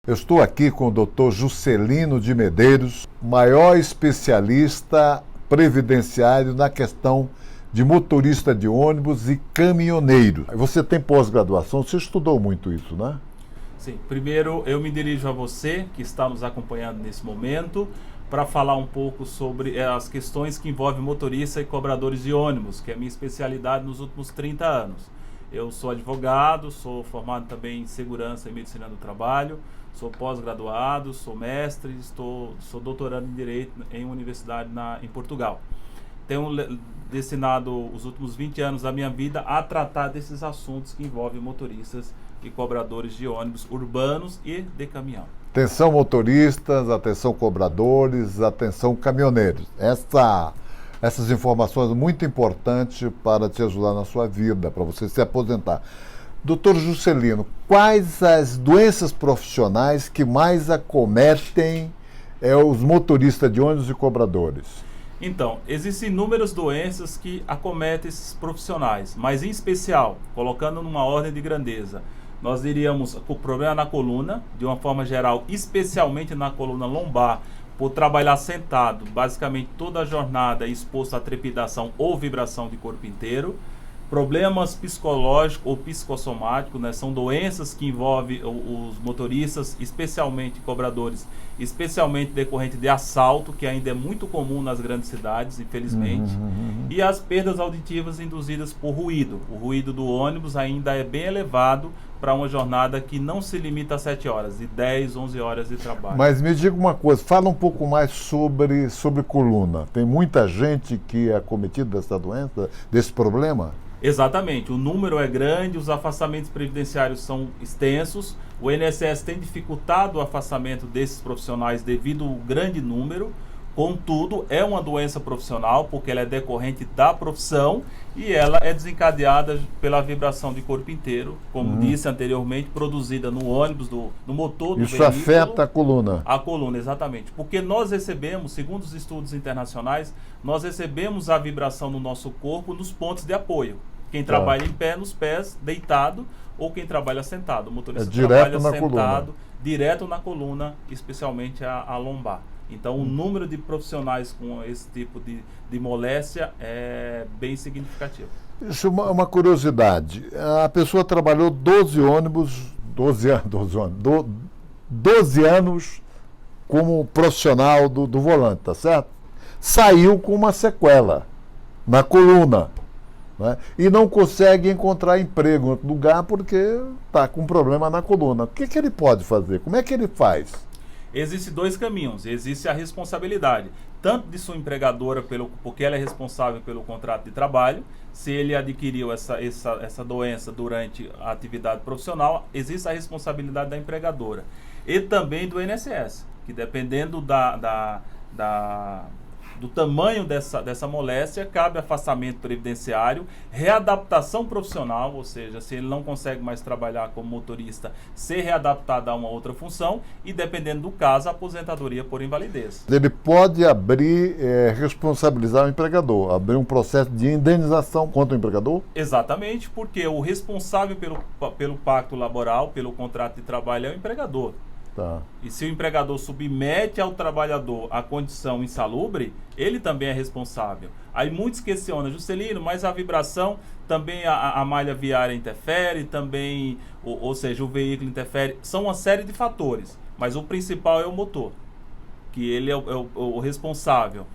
Eu estou aqui com o Dr. Juscelino de Medeiros, maior especialista previdenciário na questão de motorista de ônibus e caminhoneiro. Você tem pós-graduação, você estudou muito isso, né? Sim, primeiro eu me dirijo a você que está nos acompanhando nesse momento para falar um pouco sobre as questões que envolvem motorista e cobradores de ônibus, que é a minha especialidade nos últimos 30 anos. Eu sou advogado, sou formado também em segurança e medicina do trabalho, sou pós-graduado, sou mestre, sou doutorando em Direito em universidade em Portugal. Tenho destinado os últimos 20 anos da minha vida a tratar desses assuntos que envolvem motoristas e cobradores de ônibus urbanos e de caminhão. Atenção motoristas, atenção cobradores, atenção caminhoneiros. Essas informações são muito importantes para te ajudar na sua vida, para você se aposentar. Doutor Juscelino, quais as doenças profissionais que mais acometem os motoristas de ônibus e cobradores? Então, existem inúmeras doenças que acometem esses profissionais, mas em especial, colocando numa ordem de grandeza, nós diríamos o problema na coluna, de uma forma geral, especialmente na coluna lombar, por trabalhar sentado, basicamente toda a jornada exposto à trepidação ou vibração de corpo inteiro. Problemas psicológicos ou psicossomáticos, né? São doenças que envolvem os motoristas, especialmente cobradores, especialmente decorrente de assalto, que ainda é muito comum nas grandes cidades, infelizmente. E as perdas auditivas induzidas por ruído. O ruído do ônibus ainda é bem elevado para uma jornada que não se limita a 7 horas, de 10, 11 horas de trabalho. Mas me diga uma coisa, fala um pouco mais sobre coluna. Tem muita gente que é acometida dessa doença, desse problema? Exatamente, o número é grande, os afastamentos previdenciários são extensos, o INSS tem dificultado o afastamento desses profissionais devido ao grande número. Contudo, é uma doença profissional porque ela é decorrente da profissão e ela é desencadeada pela vibração de corpo inteiro, como disse anteriormente, produzida no ônibus, no motor do Isso veículo. afeta a coluna. A coluna, exatamente. Porque nós recebemos, segundo os estudos internacionais, nós recebemos a vibração no nosso corpo nos pontos de apoio. Quem trabalha em pé, nos pés, deitado, ou quem trabalha sentado. O motorista trabalha sentado, direto na coluna, especialmente a lombar. Então, o número de profissionais com esse tipo de moléstia é bem significativo. Isso é uma curiosidade. A pessoa trabalhou 12 anos como profissional do volante, tá certo? Saiu com uma sequela na coluna, né? E não consegue encontrar emprego em outro lugar porque está com problema na coluna. O que ele pode fazer? Como é que ele faz? Existem dois caminhos. Existe a responsabilidade, tanto de sua empregadora, porque ela é responsável pelo contrato de trabalho. Se ele adquiriu essa doença durante a atividade profissional, existe a responsabilidade da empregadora. E também do INSS, que dependendo do tamanho dessa moléstia, cabe afastamento previdenciário, readaptação profissional, ou seja, se ele não consegue mais trabalhar como motorista, ser readaptado a uma outra função e, dependendo do caso, a aposentadoria por invalidez. Ele pode responsabilizar o empregador, abrir um processo de indenização contra o empregador? Exatamente, porque o responsável pelo pacto laboral, pelo contrato de trabalho, é o empregador. Tá. E se o empregador submete ao trabalhador a condição insalubre, ele também é responsável. Aí muitos questionam, Juscelino, mas a vibração também, a malha viária interfere, também, ou seja, o veículo interfere. São uma série de fatores, mas o principal é o motor, que ele é o responsável.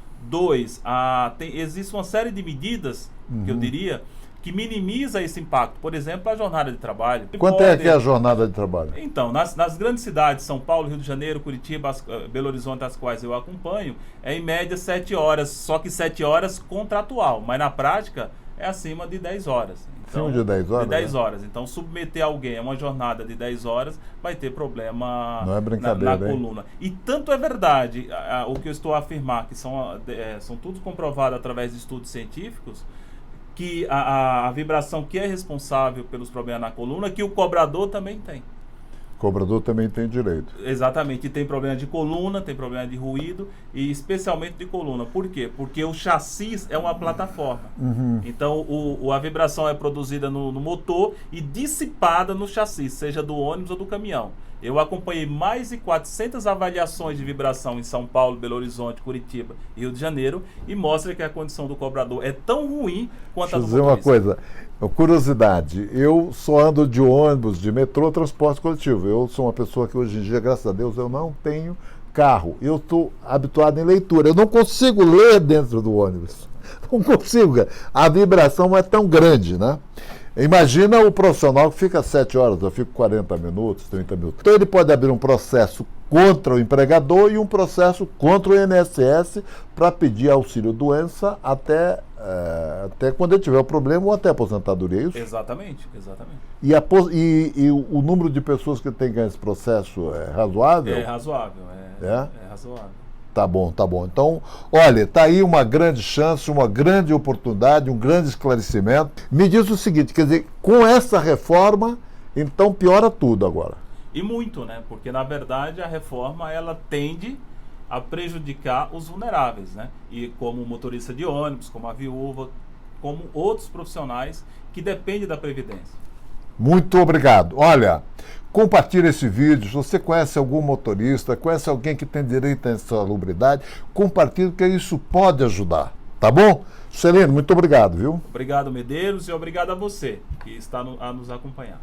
Existe uma série de medidas, que eu diria, que minimiza esse impacto. Por exemplo, a jornada de trabalho. Quanto é que é a jornada de trabalho? Então, nas grandes cidades, São Paulo, Rio de Janeiro, Curitiba, Belo Horizonte, as quais eu acompanho, é em média 7 horas, só que 7 horas contratual, mas na prática é acima de 10 horas. Então, acima de 10 horas? De 10 horas. Então, submeter alguém a uma jornada de 10 horas vai ter problema Não é brincadeira, na coluna. E tanto é verdade o que eu estou a afirmar, que são tudo comprovado através de estudos científicos, que a vibração que é responsável pelos problemas na coluna, que o cobrador também tem. O cobrador também tem direito. Exatamente, e tem problema de coluna, tem problema de ruído e especialmente de coluna. Por quê? Porque o chassi é uma plataforma. Então a vibração é produzida no motor e dissipada no chassi, seja do ônibus ou do caminhão. Eu acompanhei mais de 400 avaliações de vibração em São Paulo, Belo Horizonte, Curitiba e Rio de Janeiro e mostra que a condição do cobrador é tão ruim quanto a do motorista. Deixa eu dizer uma coisa, curiosidade, eu só ando de ônibus, de metrô, transporte coletivo. Eu sou uma pessoa que hoje em dia, graças a Deus, eu não tenho carro. Eu estou habituado em leitura. Eu não consigo ler dentro do ônibus. Não consigo. A vibração é tão grande, né? Imagina o profissional que fica 7 horas, eu fico 40 minutos, 30 minutos. Então ele pode abrir um processo contra o empregador e um processo contra o INSS para pedir auxílio-doença até quando ele tiver o problema ou até aposentadoria, é isso? Exatamente, exatamente. E o número de pessoas que tem que ganhar esse processo é razoável? É razoável, é razoável. Tá bom, tá bom. Então, olha, tá aí uma grande chance, uma grande oportunidade, um grande esclarecimento. Me diz o seguinte, quer dizer, com essa reforma, então piora tudo agora. E muito, né? Porque, na verdade, a reforma, ela tende a prejudicar os vulneráveis, né? E como o motorista de ônibus, como a viúva, como outros profissionais que dependem da Previdência. Muito obrigado. Olha, compartilhe esse vídeo. Se você conhece algum motorista, conhece alguém que tem direito à insalubridade, compartilhe, porque isso pode ajudar. Tá bom? Celino, muito obrigado, viu? Obrigado, Medeiros, e obrigado a você que está a nos acompanhar.